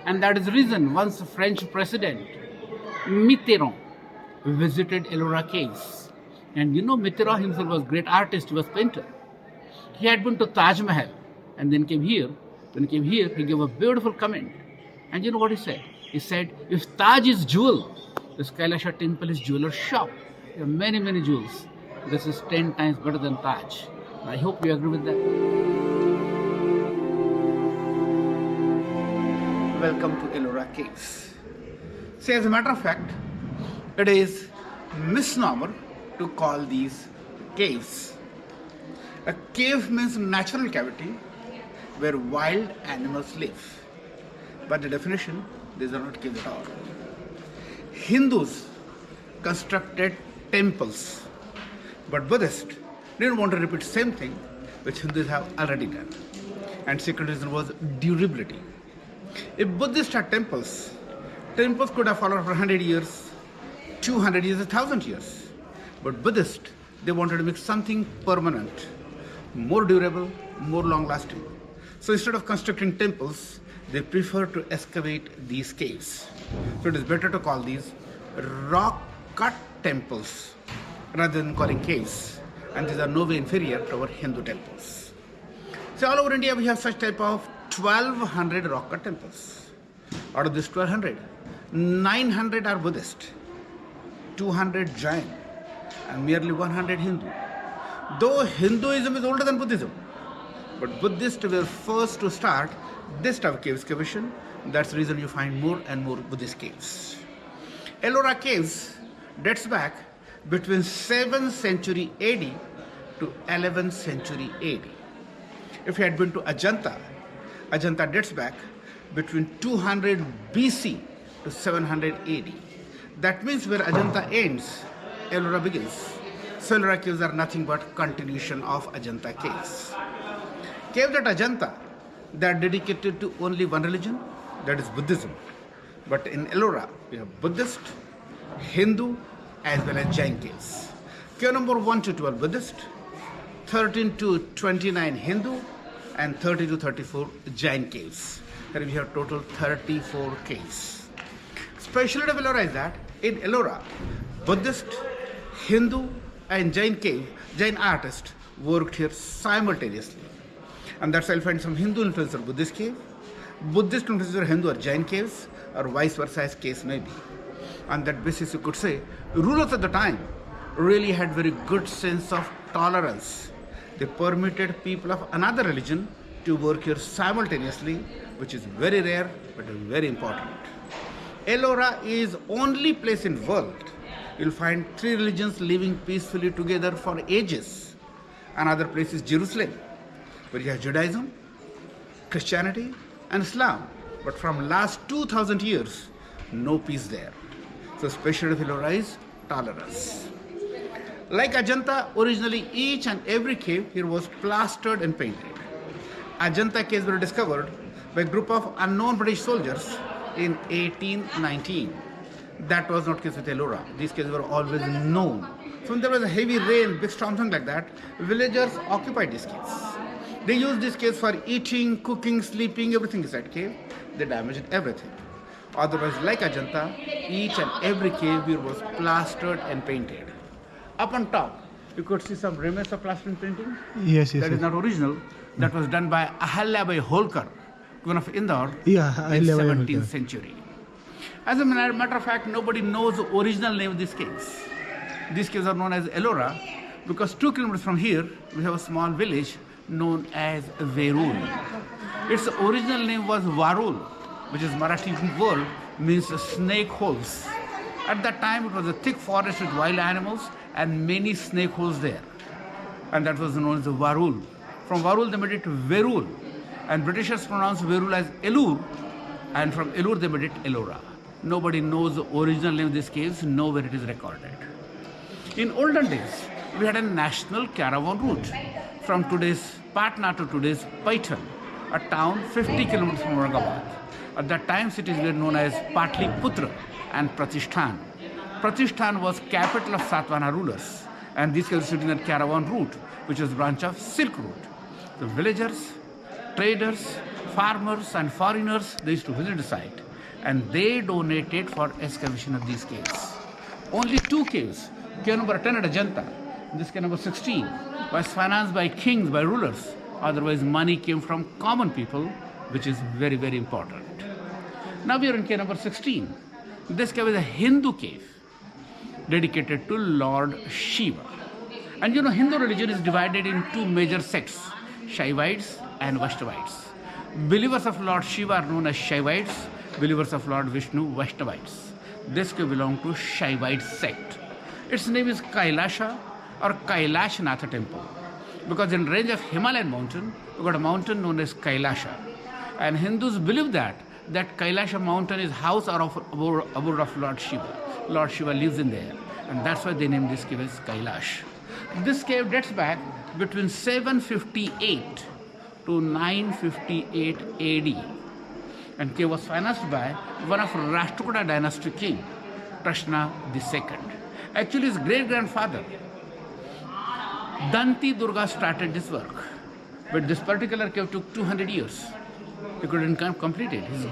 And that is the reason once French President Mitterrand visited Ellora Caves. And you know, Mitterrand himself was a great artist, he was painter. He had been to Taj Mahal and then came here. When he came here, he gave a beautiful comment. And you know what he said? He said, if Taj is jewel, this Kailasa Temple is jeweler's shop. There are many, many jewels. This is 10 times better than Taj. I hope you agree with that. Welcome to Ellora Caves. See, as a matter of fact, it is misnomer to call these caves. A cave means natural cavity where wild animals live. By the definition, these are not caves at all. Hindus constructed temples, but Buddhists didn't want to repeat the same thing which Hindus have already done. And second reason was durability. If Buddhists had temples, temples could have followed for 100 years, 200 years, 1,000 years. But Buddhists, they wanted to make something permanent, more durable, more long-lasting. So instead of constructing temples, they prefer to excavate these caves. So it is better to call these rock-cut temples rather than calling caves. And these are no way inferior to our Hindu temples. So all over India we have such type of 1,200 rock-cut temples. Out of this 1,200, 900 are Buddhist, 200 Jain, and merely 100 Hindu. Though Hinduism is older than Buddhism, but Buddhists were first to start this type of cave excavation. That's the reason you find more and more Buddhist caves. Ellora Caves dates back between 7th century AD to 11th century AD. If you had been to Ajanta, Ajanta dates back between 200 BC to 700 AD. That means where Ajanta ends, Ellora begins. So Ellora Caves are nothing but continuation of Ajanta Caves. Caves at Ajanta, they are dedicated to only one religion, that is Buddhism. But in Ellora, we have Buddhist, Hindu, as well as Jain caves. Cave number 1 to 12 Buddhist, 13 to 29 Hindu, and 30 to 34 Jain caves. Here we have total 34 caves. Speciality of Ellora is that in Ellora, Buddhist, Hindu, and Jain artists worked here simultaneously. And that's why you'll find some Hindu influence or Buddhist cave, Buddhist influence or Hindu or Jain caves, or vice versa as case may be. On that basis, you could say rulers at the time really had very good sense of tolerance. They permitted people of another religion to work here simultaneously, which is very rare but very important. Ellora is only place in world you'll find 3 religions living peacefully together for ages. Another place is Jerusalem, where you have Judaism, Christianity, and Islam. But from last 2,000 years, no peace there. So specialty of Ellora is tolerance. Like Ajanta, originally each and every cave here was plastered and painted. Ajanta caves were discovered by a group of unknown British soldiers in 1819. That was not the case with Ellora. These caves were always known. So when there was a heavy rain, big storm, something like that, villagers occupied these caves. They used these caves for eating, cooking, sleeping, everything inside cave. They damaged everything. Otherwise, like Ajanta, each and every cave here was plastered and painted. Up on top, you could see some remnants of plaster and painting. Yes. That is not original. That was done by Ahilyabai Holkar, Queen of Indore, Yeah, in Ahilyabai 17th Holkar. century. As a matter of fact, nobody knows the original name of these caves. These caves are known as Ellora because 2 kilometers from here, we have a small village known as Verul. Its original name was Varul, which is Marathi word, means snake holes. At that time, it was a thick forest with wild animals and many snake holes there. And that was known as Varul. From Varul, they made it Verul. And Britishers pronounced Verul as Elur. And from Elur, they made it Ellora. Nobody knows the original name of these caves, nowhere it is recorded. In olden days, we had a national caravan route from today's Patna to today's Paitan, a town 50 kilometers from Aurangabad. At that time, cities were known as Patliputra and Pratishthan. Pratishthan was capital of Satvana rulers, and this constituted a caravan route, which was branch of Silk Route. The villagers, traders, farmers and foreigners, they used to visit the site and they donated for excavation of these caves. Only 2 caves, cave number 10 at Ajanta, this cave number 16, was financed by kings, by rulers. Otherwise, money came from common people, which is very, very important. Now we are in cave number 16. This cave is a Hindu cave dedicated to Lord Shiva. And you know, Hindu religion is divided in 2 major sects, Shaivites and Vaishnavites. Believers of Lord Shiva are known as Shaivites, believers of Lord Vishnu, Vaishnavites. This cave belongs to Shaivite sect. Its name is Kailasha or Kailash Temple, because in range of Himalayan mountain, we got a mountain known as Kailasha. And Hindus believe that Kailasha mountain is house or abode of Lord Shiva. Lord Shiva lives in there, and that's why they named this cave as Kailash. This cave dates back between 758 to 958 AD. And cave was financed by one of Rashtrakuta dynasty king, Krishna II. Actually, his great-grandfather, Danti Durga, started this work. But this particular cave took 200 years. He couldn't complete it. His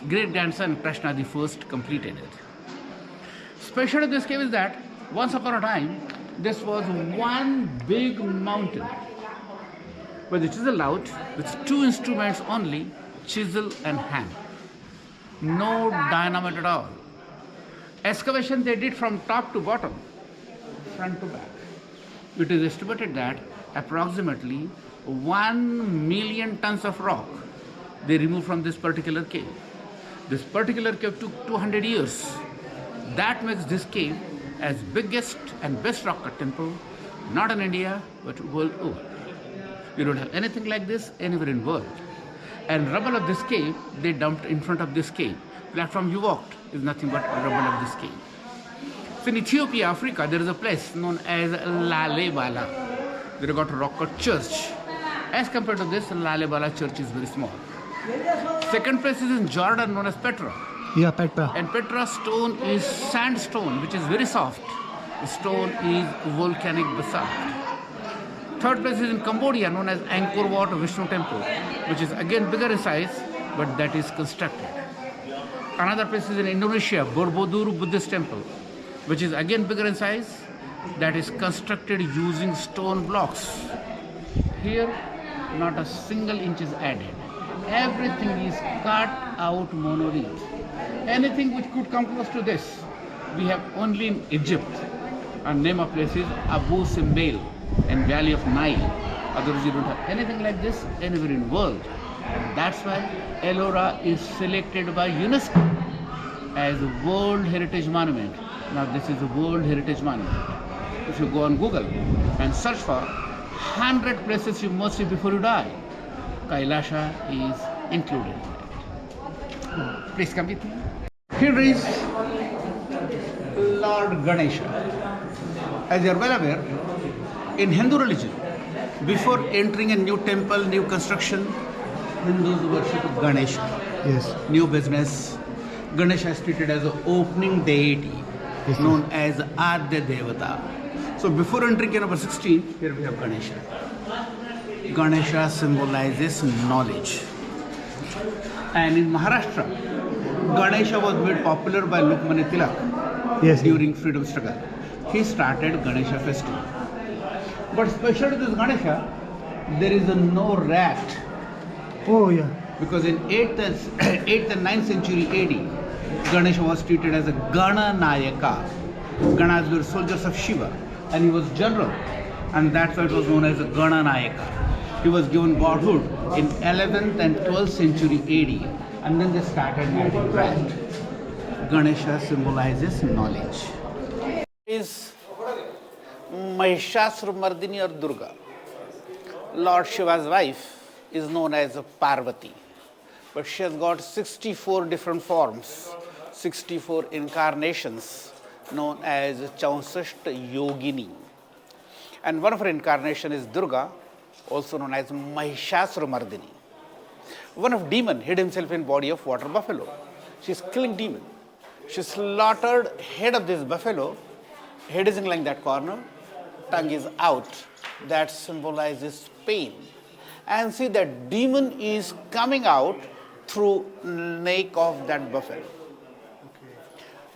great-grandson, Krishna I, completed it. Special of this cave is that once upon a time, this was one big mountain with a chisel out with 2 instruments only, chisel and hammer. No dynamite at all. Excavation they did from top to bottom, front to back. It is estimated that approximately 1 million tons of rock they removed from this particular cave. This particular cave took 200 years. That makes this cave as biggest and best rock cut temple, not in India, but world over. You don't have anything like this anywhere in the world. And rubble of this cave, they dumped in front of this cave. Platform you walked is nothing but rubble of this cave. So in Ethiopia, Africa, there is a place known as Lalebala. They got a rock cut church. As compared to this, Lalebala church is very small. Second place is in Jordan, known as Petra. Yeah, Petra. And Petra stone is sandstone, which is very soft. The stone is volcanic basalt. Third place is in Cambodia, known as Angkor Wat Vishnu Temple, which is again bigger in size, but that is constructed. Another place is in Indonesia, Borobudur Buddhist Temple, which is again bigger in size, that is constructed using stone blocks. Here, not a single inch is added. Everything is cut out monolith. Anything which could come close to this, we have only in Egypt. And name of place is Abu Simbel in Valley of Nile. Otherwise, you don't have anything like this anywhere in the world. And that's why Ellora is selected by UNESCO as a World Heritage Monument. Now this is a World Heritage Monument. If you go on Google and search for 100 places you must see before you die, Kailasha is included. Please come with me. Here is Lord Ganesha. As you are well aware, in Hindu religion, before entering a new temple, new construction, Hindus worship Ganesha. Yes. New business. Ganesha is treated as an opening deity, yes, known as Adya Devata. So before entering number 16, here we have Ganesha. Ganesha symbolizes knowledge. And in Maharashtra, Ganesha was made popular by Lokmanya Tilak, yes, during freedom struggle. He started Ganesha festival. But special to this Ganesha, there is no rat. Oh, yeah. Because in 8th and 9th century AD, Ganesha was treated as a Gana Nayaka. Ganas were soldiers of Shiva, and he was general, and that's why it was known as a Gana Nayaka. He was given godhood in 11th and 12th century AD, and then they started adding rat. Ganesha symbolizes knowledge. Is Mahishasura-Mardini or Durga. Lord Shiva's wife is known as Parvati, but she has got 64 different forms, 64 incarnations, known as Chaunsasht Yogini. And one of her incarnations is Durga, also known as Mahishasura-Mardini. One of demon hid himself in body of water buffalo. She is killing demon. She slaughtered head of this buffalo. Head is in like that corner, tongue is out. That symbolizes pain. and see that demon is coming out through neck of that buffalo.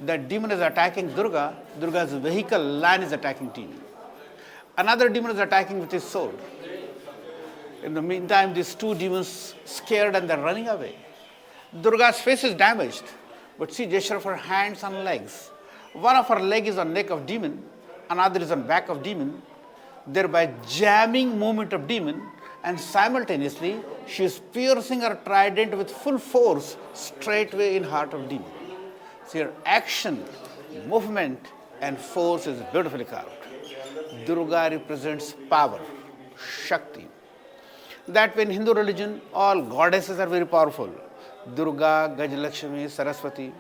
That demon is attacking Durga. Durga's vehicle, lion, is attacking demon. Another demon is attacking with his sword. In the meantime, these two demons scared and they're running away. Durga's face is damaged, but see gesture of her hands and legs. One of her leg is on neck of demon, another is on back of demon, thereby jamming movement of demon, and simultaneously she is piercing her trident with full force straightway in heart of demon. See, her action, movement, and force is beautifully carved. Durga represents power, Shakti. That way in Hindu religion, all goddesses are very powerful. Durga, Gajalakshmi, Saraswati,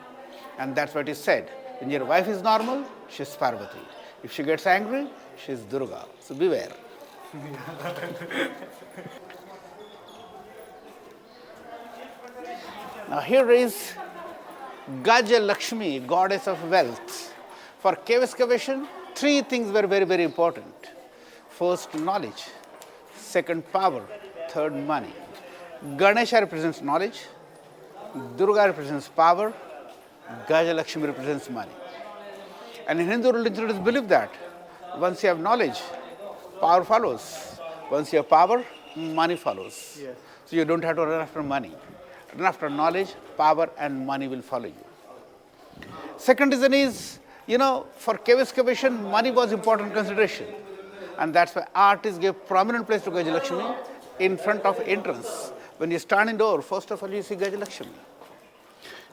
and that's what is said. When your wife is normal, she is Parvati. If she gets angry, she is Durga. So beware. Now here is Gajalakshmi, goddess of wealth. For cave excavation, three things were very, very important. First, knowledge. Second, power. Third, money. Ganesha represents knowledge. Durga represents power. Gajalakshmi represents money. And in Hindu religion, it is believed that once you have knowledge, power follows. Once you have power, money follows. Yes. So you don't have to run after money. Run after knowledge, power, and money will follow you. Second reason is, for cave excavation, money was important consideration. And that's why artists gave prominent place to Gajalakshmi in front of entrance. When you stand in door, first of all you see Gajalakshmi.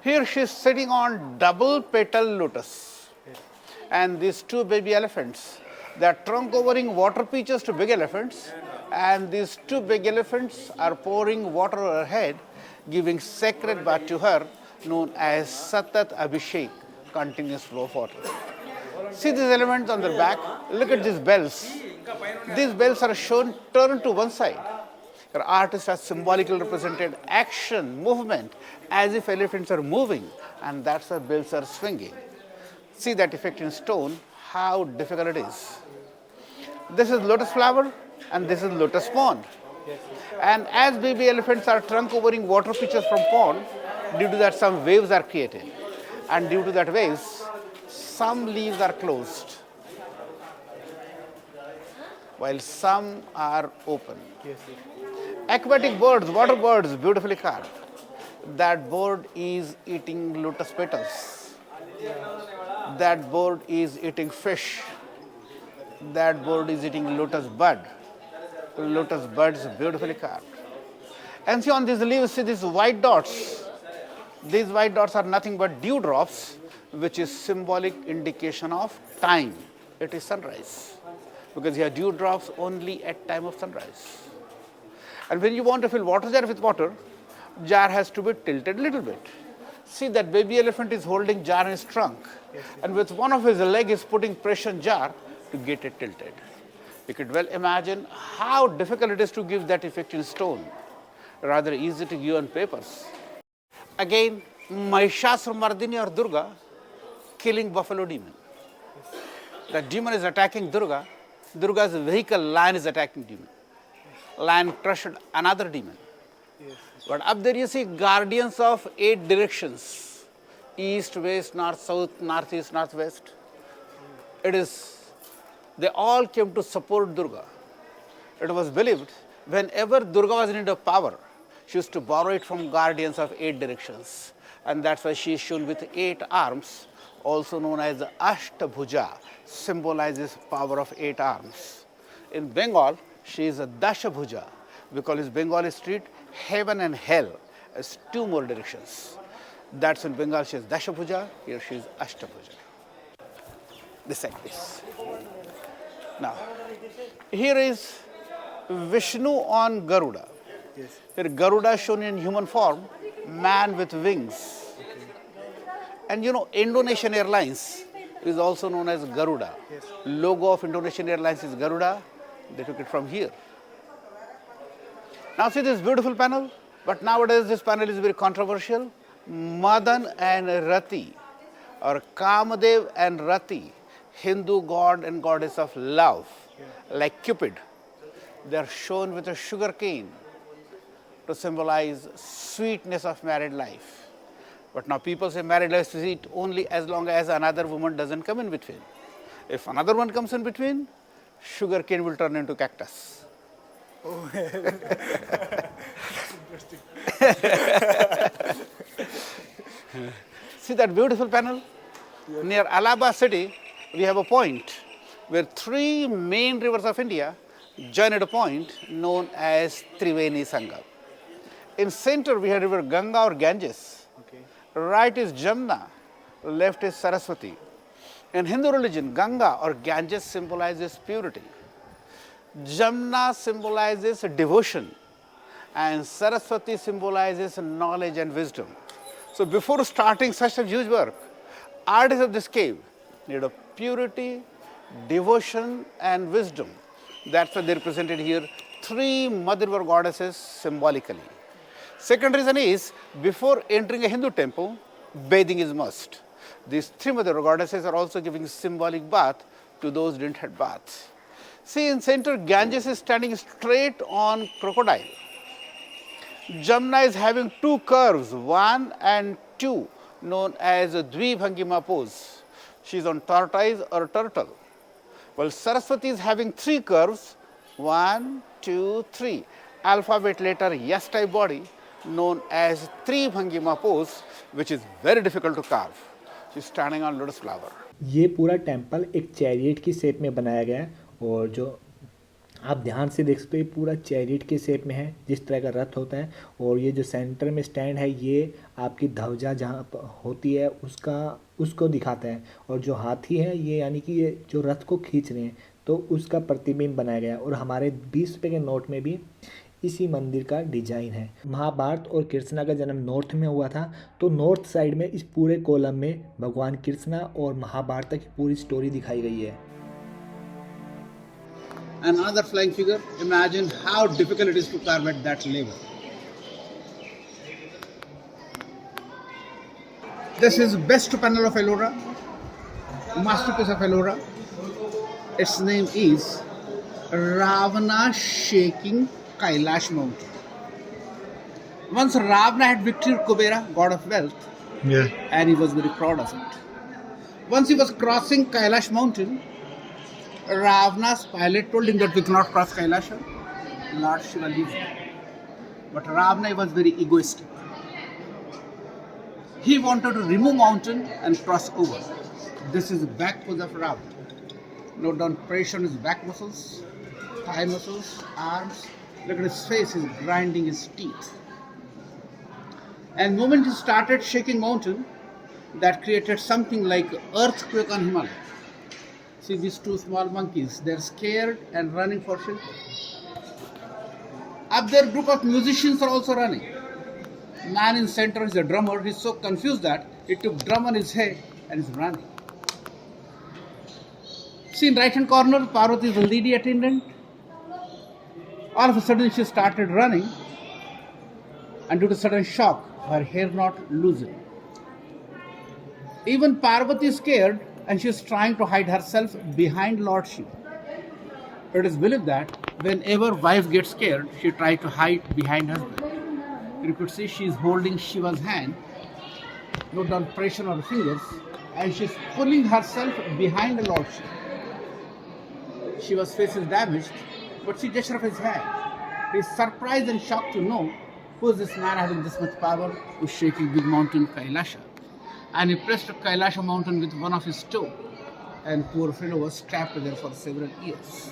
Here she is sitting on double petal lotus. Yes. And these two baby elephants, they are trunk covering water pitchers to big elephants, and these two big elephants are pouring water on her head, giving sacred bath to her, known as Satat Abhishek, continuous flow of water. See these elements on their back? Look at these bells. These bells are shown turned to one side. Your artist has symbolically represented action, movement, as if elephants are moving, and that's why bells are swinging. See that effect in stone, how difficult it is. This is lotus flower, and this is lotus pond. And as baby elephants are trunk covering water pitchers from pond, due to that some waves are created. And due to that waves, some leaves are closed, while some are open. Yes, yes. Aquatic birds, water birds, beautifully carved. That bird is eating lotus petals. That bird is eating fish. That bird is eating lotus bud. Lotus buds beautifully carved. And see on these leaves, see these white dots. These white dots are nothing but dewdrops, which is symbolic indication of time. It is sunrise. Because you have dewdrops only at time of sunrise. And when you want to fill water jar with water, jar has to be tilted a little bit. See that baby elephant is holding jar in his trunk, and with one of his leg is putting pressure on jar to get it tilted. You could well imagine how difficult it is to give that effect in stone, rather easy to give on papers. Again, Mahishasura or Durga killing buffalo demon. The demon is attacking Durga. Durga's vehicle, lion, is attacking demon. Lion crushed another demon. Yes. But up there you see guardians of 8 directions: east, west, north, south, northeast, northwest. They all came to support Durga. It was believed whenever Durga was in need of power, she used to borrow it from guardians of 8 directions. And that's why she is shown with 8 arms, also known as Ashtabhuja, symbolizes power of 8 arms. In Bengal, she is a Dashabhuja. We call this Bengali street heaven and hell as 2 more directions. That's in Bengal she is Dashabhuja, here she is Ashtabhuja. This like this. Now, here is Vishnu on Garuda. Yes. Here Garuda is shown in human form, man with wings. And Indonesian Airlines is also known as Garuda. Yes. Logo of Indonesian Airlines is Garuda. They took it from here. Now see this beautiful panel, but nowadays this panel is very controversial. Madan and Rati, or Kamadev and Rati, Hindu god and goddess of love, like Cupid. They are shown with a sugar cane to symbolize sweetness of married life. But now people say married life is sweet only as long as another woman doesn't come in between. If another one comes in between, sugar cane will turn into cactus. Oh, interesting. See that beautiful panel? Yes. Near Allahabad city, we have a point where three main rivers of India join at a point known as Triveni Sangam. In center, we have river Ganga or Ganges. Okay. Right is Jamna, left is Saraswati. In Hindu religion, Ganga or Ganges symbolizes purity. Jamna symbolizes devotion, and Saraswati symbolizes knowledge and wisdom. So before starting such a huge work, artists of this cave need of purity, devotion and wisdom. That's why they represented here three mother river goddesses symbolically. Second reason is, before entering a Hindu temple, bathing is must. These three mother river goddesses are also giving symbolic bath to those who didn't have baths. See, in center, Ganges is standing straight on crocodile. Jamna is having two curves, 1 and 2, known as a Dvibhangima pose. She is on tortoise or turtle. While Saraswati is having three curves, 1, 2, 3, alphabet letter S type body, known as Tribhangima pose, which is very difficult to carve. She is standing on lotus flower. ये पूरा temple एक chariot की shape में बनाया गया है, और जो आप ध्यान से देख सकते हो पूरा चैरियट के शेप में है, जिस तरह का रथ होता है। और ये जो सेंटर में स्टैंड है, ये आपकी ध्वजा जहाँ होती है उसको दिखाता है, और जो हाथी है ये यानी कि ये जो रथ को खींच रहे हैं, तो उसका प्रतिबिंब बनाया गया है। और हमारे 20 रुपये के नोट में भी इसी मंदिर का डिजाइन है। महाभारत और कृष्णा का जन्म नॉर्थ में हुआ था, तो नॉर्थ साइड में इस पूरे कॉलम में भगवान कृष्णा और महाभारत की पूरी स्टोरी दिखाई गई है। Another flying figure, imagine how difficult it is to carve at that level. This is best panel of Ellora, masterpiece of Ellora. Its name is Ravana shaking Kailash mountain. Once Ravana had victory Kubera, god of wealth, and he was very proud of it. Once he was crossing Kailash mountain, Ravana's pilot told him that we cannot cross Kailasha. Lord Shiva leaves him. But Ravana was very egoistic. He wanted to remove mountain and cross over. This is the back pose of Ravana. Note down pressure on his back muscles, thigh muscles, arms. Look at his face, he's grinding his teeth. And the moment he started shaking mountain, that created something like earthquake on Himalaya. See these two small monkeys, they're scared and running for shelter. Up there, group of musicians are also running. Man in center is a drummer. He's so confused that he took drum on his head and is running. See in right hand corner, Parvati is the lady attendant. All of a sudden she started running, and due to sudden shock, her hair knot loosened. Even Parvati is scared, and she is trying to hide herself behind Lord Shiva. It is believed that whenever wife gets scared, she tries to hide behind husband. You could see she is holding Shiva's hand, note down pressure on her fingers, and she is pulling herself behind the Lord Shiva. Shiva's face is damaged, but she gestures his hand. He is surprised and shocked to know who is this man having this much power, who is shaking big mountain Kailasha. And he pressed Kailasha mountain with one of his toe, and poor fellow was trapped there for several years.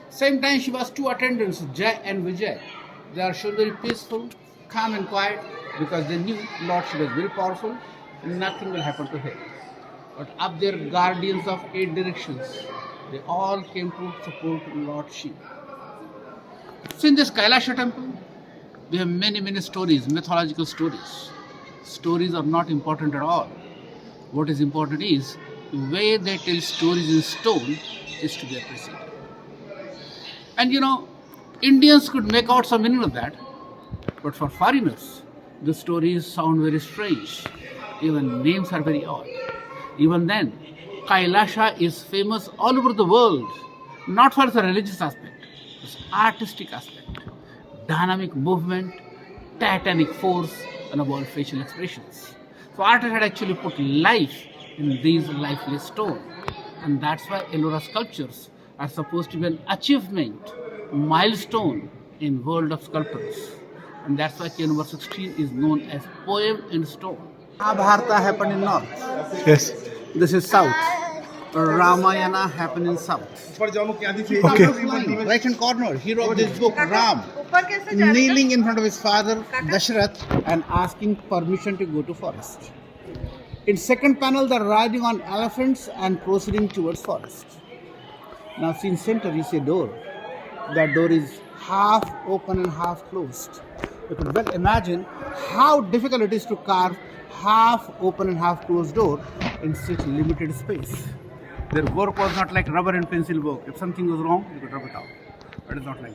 Same time she was two attendants, Jai and Vijay. They are shown very peaceful, calm and quiet, because they knew Lord Shiva was very powerful and nothing will happen to him. But up there, guardians of 8 directions, they all came to support Lord Shiva. So in this Kailash Temple, we have many stories, mythological stories. Stories are not important at all. What is important is the way they tell stories in stone is to be appreciated. And you know, Indians could make out some meaning of that, but for foreigners, the stories sound very strange. Even names are very odd. Even then, Kailasha is famous all over the world, not for its religious aspect, its artistic aspect. dynamic movement, titanic force, and about facial expressions. So artists had actually put life in these lifeless stone. And that's why Ellora sculptures are supposed to be an achievement, milestone in world of sculptors. And that's why K number 16 is known as poem in stone. Mahabharata happened in north. Yes. This is south. Ramayana happened in south. Okay. Right hand corner, hero of this book, Ram, kneeling in front of his father Dashrath and asking permission to go to forest. In second panel, they're riding on elephants and proceeding towards forest. Now see in center, you see a door. That door is half open and half closed. You could well imagine how difficult it is to carve half open and half closed door in such limited space. Their work was not like rubber and pencil work. If something was wrong, you could rub it out. But it's not like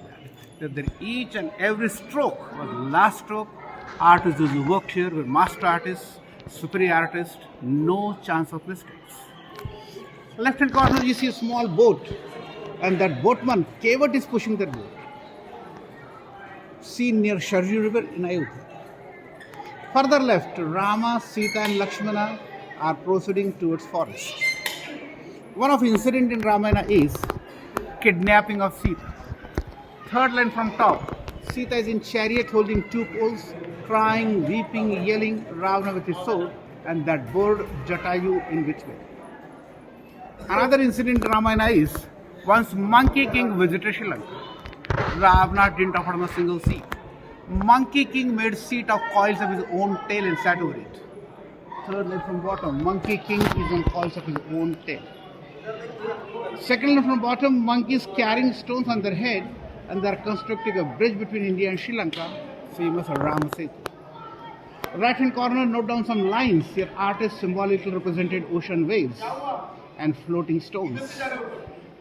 that. Each and every stroke was last stroke. Artists who worked here were master artists, superior artists, no chance of mistakes. Left hand corner you see a small boat, and that boatman, Kevat, is pushing that boat. Seen near Sharju river in Ayodhya. Further left, Rama, Sita and Lakshmana are proceeding towards forest. One of the incident in Ramayana is kidnapping of Sita. Third line from top, Sita is in chariot holding two poles, crying, weeping, yelling, Ravana with his sword, and that bird Jatayu in between. Another incident in Ramayana is once Monkey King visited Sri Lanka. Ravana didn't offer him a single seat. Monkey King made seat of coils of his own tail and sat over it. Third line from bottom, Monkey King is on coils of his own tail. Second line from bottom, monkeys carrying stones on their head, and they are constructing a bridge between India and Sri Lanka, famous Rama Setu. Right hand corner, note down some lines. Here artists symbolically represented ocean waves and floating stones.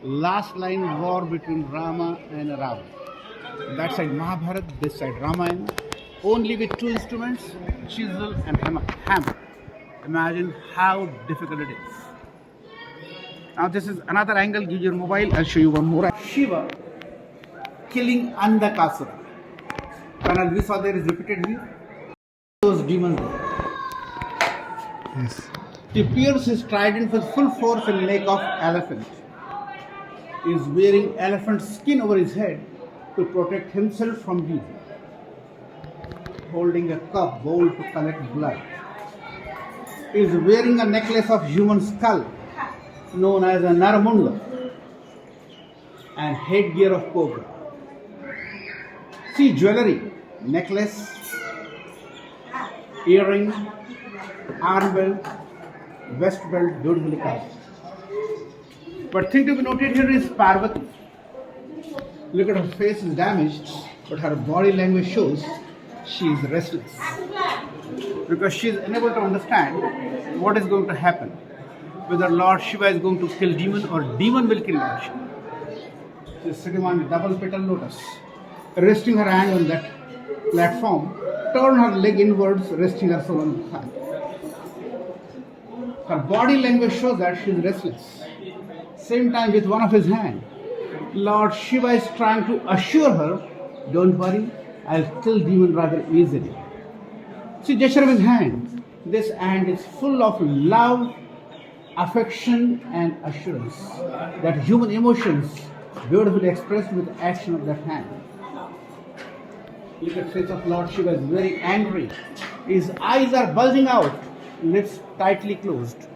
Last line, war between Rama and Ravana. That side Mahabharata, this side Ramayana. Only with two instruments, chisel and hammer. Imagine how difficult it is. Now this is another angle. Give your mobile. I'll show you one more. Shiva killing Andhakasura. Panel we saw there is repeated here. Those demons there. Yes. He pierces his trident with full force in neck of elephant. He is wearing elephant skin over his head to protect himself from view. Holding a cup bowl to collect blood. He is wearing a necklace of human skull known as a Naramunda and headgear of cobra. See jewelry, necklace, earring, arm belt, vest belt, beautifully carved. But thing to be noted here is Parvati. Look at her face is damaged, but her body language shows she is restless. Because she is unable to understand what is going to happen. Whether Lord Shiva is going to kill demon or demon will kill Lord Shiva. She is sitting on a double petal lotus, resting her hand on that platform, turn her leg inwards, resting her soul on the hand. Her body language shows that she is restless. Same time with one of his hands, Lord Shiva is trying to assure her, don't worry, I'll kill demon rather easily. See gesture of his hand. This hand is full of love, affection and assurance. That human emotions beautifully expressed with the action of that hand. Look at the face of Lord Shiva is very angry. His eyes are bulging out, lips tightly closed.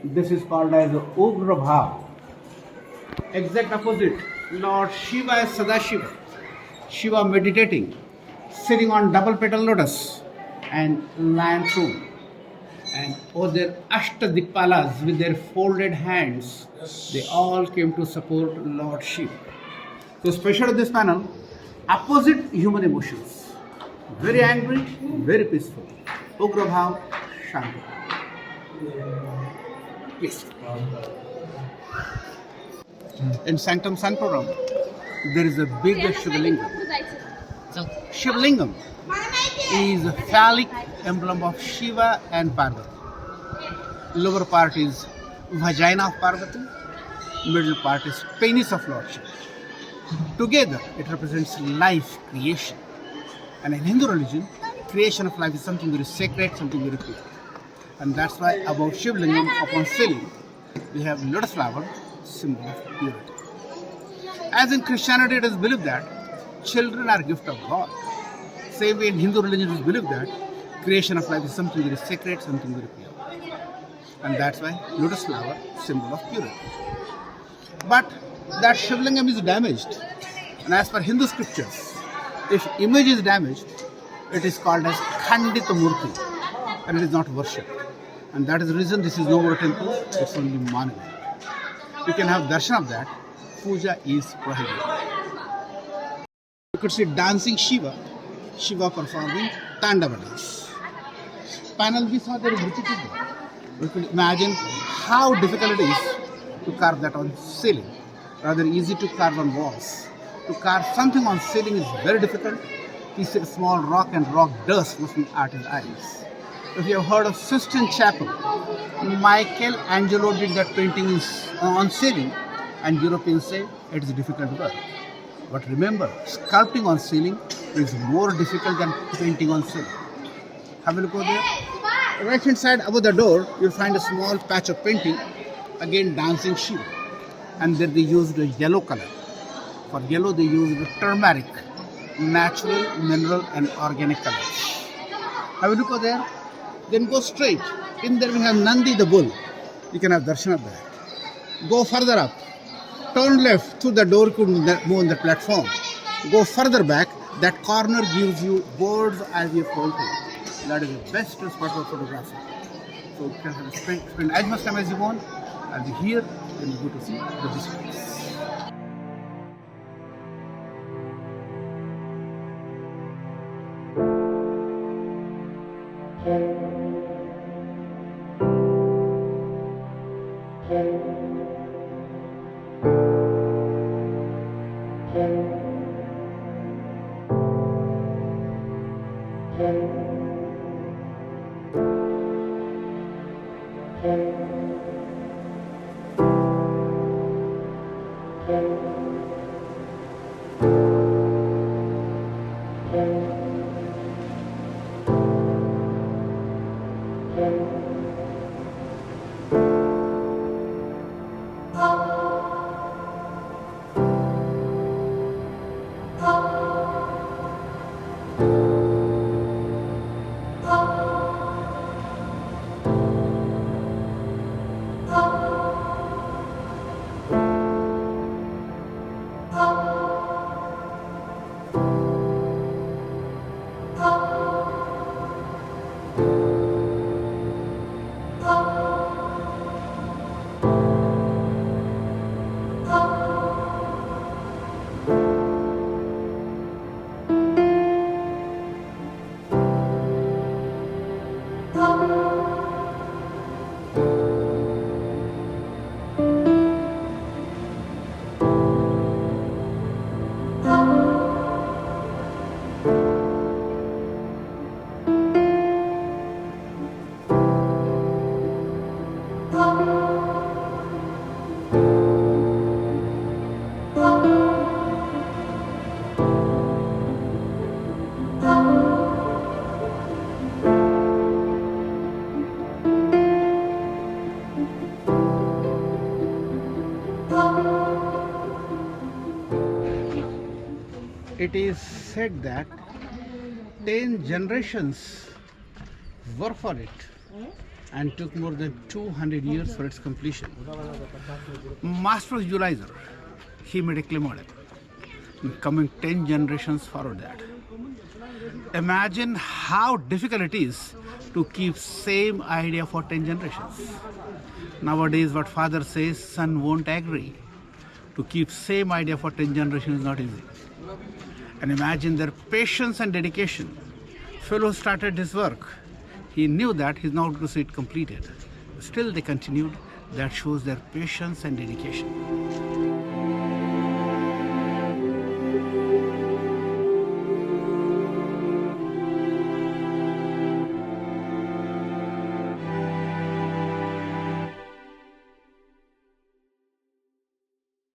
This is called as the Ugra Bhav. Exact opposite, Lord Shiva is Sadashiva. Shiva meditating, sitting on double petal lotus and lion throne. And all their Ashtadikpalas with their folded hands, they all came to support Lord Shiva. So special of this panel, opposite human emotions. Very angry, very peaceful. Ugra Bhav, Shanti. Yes. In Sanctum Sanctorum, there is a big Shivalingam. Shivalingam is a phallic emblem of Shiva and Parvati. Lower part is vagina of Parvati, middle part is penis of Lord Shiva. Together, it represents life, creation. And in Hindu religion, creation of life is something very sacred, something very pure. And that's why above Shivlingam, upon ceiling, we have lotus flower, symbol of purity. As in Christianity, it is believed that children are a gift of God. Same way in Hindu religion, it is believed that creation of life is something very sacred, something very pure. And that's why lotus flower, symbol of purity. But that Shivlingam is damaged. And as per Hindu scriptures, if image is damaged, it is called as Khandita Murti, and it is not worshipped. And that is the reason this is no more a temple, it's only monument. You can have darshan of that. Puja is prohibited. You could see dancing Shiva, Shiva performing Tandava dance. Panel we saw there is repeated there. We could imagine how difficult it is to carve that on ceiling, rather easy to carve on walls. To carve something on ceiling is very difficult. Piece of small rock and rock dust must be artist's eyes. If you have heard of Sistine Chapel, Michelangelo did that painting on ceiling, and Europeans say it is difficult work. But remember, sculpting on ceiling is more difficult than painting on ceiling. Have a look over there. Right hand side above the door, you'll find a small patch of painting, again dancing Shiva. And then they used a yellow color. For yellow, they used turmeric, natural, mineral, and organic colors. Have a look over there. Then go straight. In there we have Nandi the bull. You can have darshan of that. Go further up. Turn left through the door, could move on the platform. Go further back. That corner gives you bird's eye view photo. That is the best spot for photography. So you can have spend as much time as you want. I'll be here when you go to see the displays. It is said that 10 generations worked for it and took more than 200 years for its completion. Master visualizer, he made a claim on it. Coming 10 generations followed that. Imagine how difficult it is to keep same idea for 10 generations. Nowadays what father says, son won't agree. To keep same idea for 10 generations is not easy. And imagine their patience and dedication. Fellow started his work. He knew that he's not going to see it completed. Still they continued. That shows their patience and dedication.